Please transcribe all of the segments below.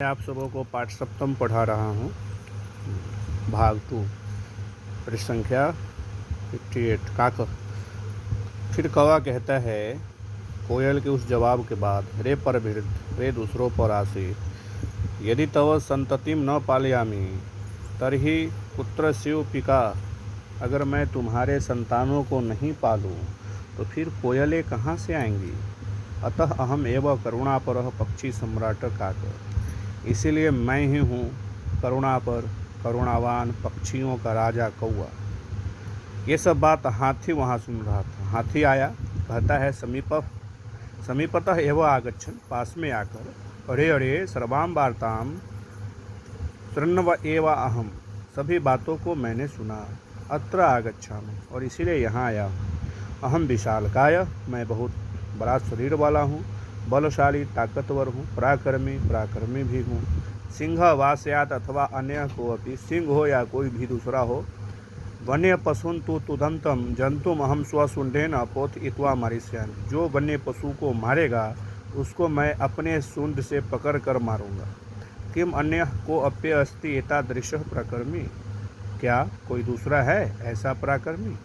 मैं आप सबों को पाठ सप्तम पढ़ा रहा हूँ, भाग 2, पृष्ठ संख्या 58। काक। फिर कौवा कहता है कोयल के उस जवाब के बाद, रे परभृत, रे दूसरों पर आसीत, यदि तव संततिम न पालयामि तर्हि कुत्र स्यु पिका। अगर मैं तुम्हारे संतानों को नहीं पालूं तो फिर कोयलें कहाँ से आएंगी। अतः अहम एव करुणापर पक्षी सम्राट काक। इसीलिए मैं ही हूँ करुणापर, करुणावान पक्षियों का राजा कौवा। ये सब बात हाथी वहाँ सुन रहा था। हाथी आया, कहता है समीपतः एव आगच्छन्, पास में आकर, अरे अरे सर्वां वार्तां शृण्व एव अहम, सभी बातों को मैंने सुना। अत्र आगच्छामि, और इसीलिए यहाँ आया हूँ। अहम विशालकाय, मैं बहुत बड़ा शरीर वाला हूँ, बलशाली ताकतवर हूँ, पराक्रमी भी हूँ। सिंह वा स्यात् अथवा अन्य कोऽपि, सिंह हो या कोई भी दूसरा हो, वन्य पशुन तु तुदंतम जंतुम अहम स्वशुंडेन पोथयित्वा मारिष्यामि। जो वन्य पशु को मारेगा उसको मैं अपने सूंड से पकड़ कर मारूंगा। किम अन्य को अप्य अस्ति एतादृशः पराक्रमी, क्या कोई दूसरा है ऐसा पराक्रमी।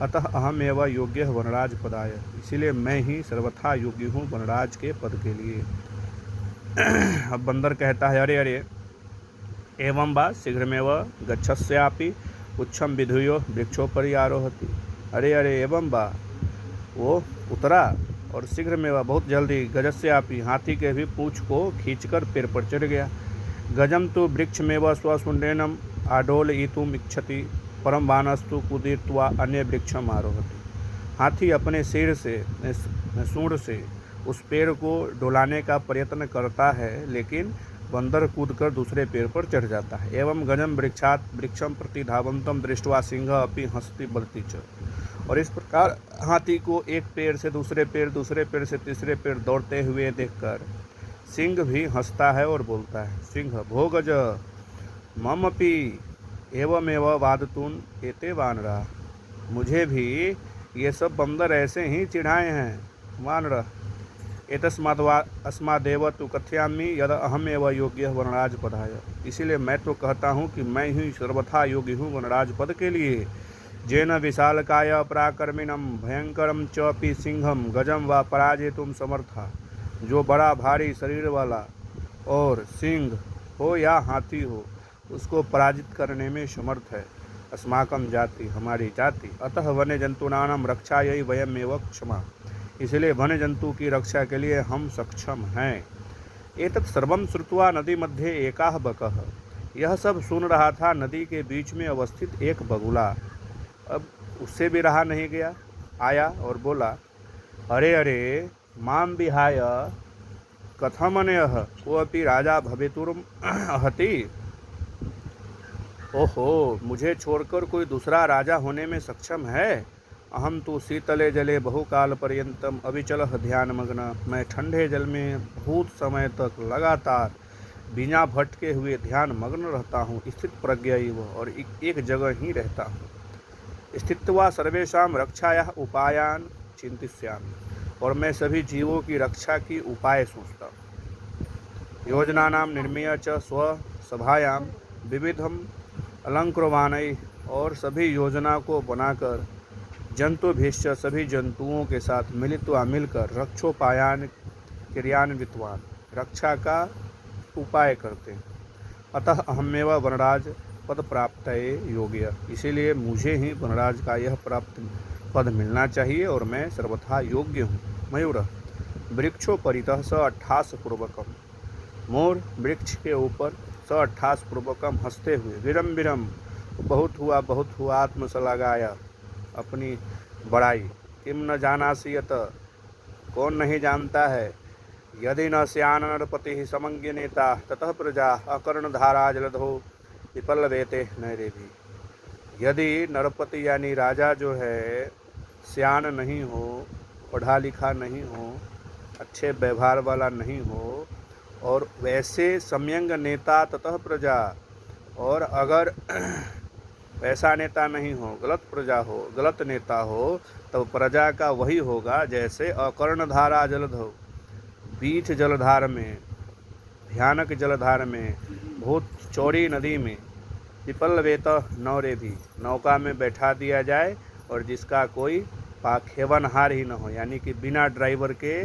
अतः अहम एव योग्य वनराज पदाय, इसीलिए मैं ही सर्वथा योग्य हूँ वनराज के पद के लिए। अब बंदर कहता है, अरे अरे एवं बा शीघ्रमेव गच्छस्यापि उच्छम विधुयो वृक्षोपरि आरोहति। अरे अरे एवं बा, वो उतरा और शीघ्र में वह बहुत जल्दी गजस्यापि, हाथी के भी पूँछ को खींचकर पेड़ पर चढ़ गया। गजम तो वृक्ष में वह स्वसुंडेनम आडोलयितुम इच्छति, परम बानस्तु कुदीर्त्वा अन्य वृक्षम आरोहति। हाथी अपने सिर से सूंड से उस पेड़ को डोलाने का प्रयत्न करता है, लेकिन बंदर कूदकर दूसरे पेड़ पर चढ़ जाता है। एवं गजम वृक्षात वृक्षम प्रति धावंतम दृष्ट्वा सिंह अपि हंसति बलति च। और इस प्रकार हाथी को एक पेड़ से दूसरे पेड़ से तीसरे पेड़ दौड़ते हुए देखकर सिंह भी हंसता है और बोलता है, सिंह भो गज ममपि एवमेव वादतून एते वानरा। मुझे भी ये सब बंदर ऐसे ही चिढ़ाए हैं वानर। अस्मादेव तु कथयामि यद अहमेव योग्य वनराज पदाय, इसीलिए मैं तो कहता हूँ कि मैं ही सर्वथा योग्य हूँ वनराज पद के लिए। जेन विशालकाय पराक्रमिणम भयंकरम चपि सिंहम गजम व पराजेतुम समर्था, जो बड़ा भारी शरीर वाला और सिंह हो या हाथी हो उसको पराजित करने में समर्थ है। अस्माकं जाति, हमारी जाति, अतः वन्य जंतूनां रक्षायै वयमेव क्षमा, इसलिए वन्य जंतु की रक्षा के लिए हम सक्षम हैं। एतत् सर्वं श्रुत्वा नदी मध्ये एकाः बकः, यह सब सुन रहा था नदी के बीच में अवस्थित एक बगुला। अब उससे भी रहा नहीं गया, आया और बोला, अरे अरे मां विहाय कथमन्यः कोऽपि राजा भवितुमर्हति। ओहो, मुझे छोड़कर कोई दूसरा राजा होने में सक्षम है। अहम तो शीतले जले बहुकाल पर्यंतम अविचलः ध्यानमग्न, मैं ठंडे जल में बहुत समय तक लगातार बिना भटके हुए ध्यान मग्न रहता हूँ। स्थित प्रज्ञैव, और एक जगह ही रहता हूँ। स्थित्वा सर्वेषां रक्षायाः उपायान् चिंतिष्यामि, और मैं सभी जीवों की रक्षा की उपाय सोचता हूँ। योजनानां निर्मीय च स्वसभायां विविधम अलंकृवानै, और सभी योजना को बनाकर जंतुभिश्च, सभी जंतुओं के साथ मिलकर रक्षोपायान क्रियान्वितवान, रक्षा का उपाय करते हैं। अतः अहमेव वनराज पद प्राप्तये योग्य, इसीलिए मुझे ही वनराज का यह प्राप्त पद मिलना चाहिए और मैं सर्वथा योग्य हूँ। मयूर वृक्षोपरितः स अट्ठास पूर्वकम, मोर वृक्ष के ऊपर स अट्ठास पूर्वकम हंसते हुए, विरम विरम, बहुत हुआ आत्मसलागाया, अपनी बड़ाई। किम न जानासि यत, कौन नहीं जानता है, यदि न स्यान नरपति समंग्य नेता ततः प्रजा अकर्णधारा जलधो विपल्लवेते नैरेभि। यदि नरपति यानी राजा जो है स्यान नहीं हो, पढ़ा लिखा नहीं हो, अच्छे व्यवहार वाला नहीं हो, और वैसे सम्यंग नेता ततः प्रजा, और अगर वैसा नेता नहीं हो, गलत प्रजा हो, गलत नेता हो, तो प्रजा का वही होगा जैसे अकर्णधारा जलधौ, बीच जलधार में भयानक जलधार में, बहुत चौड़ी नदी में, पिपल वेत नौरे भी, नौका में बैठा दिया जाए और जिसका कोई पाखेवनहार ही न हो, यानी कि बिना ड्राइवर के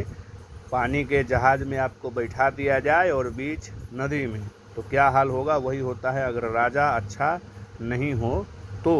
पानी के जहाज़ में आपको बैठा दिया जाए और बीच नदी में, तो क्या हाल होगा? वही होता है अगर राजा अच्छा नहीं हो तो।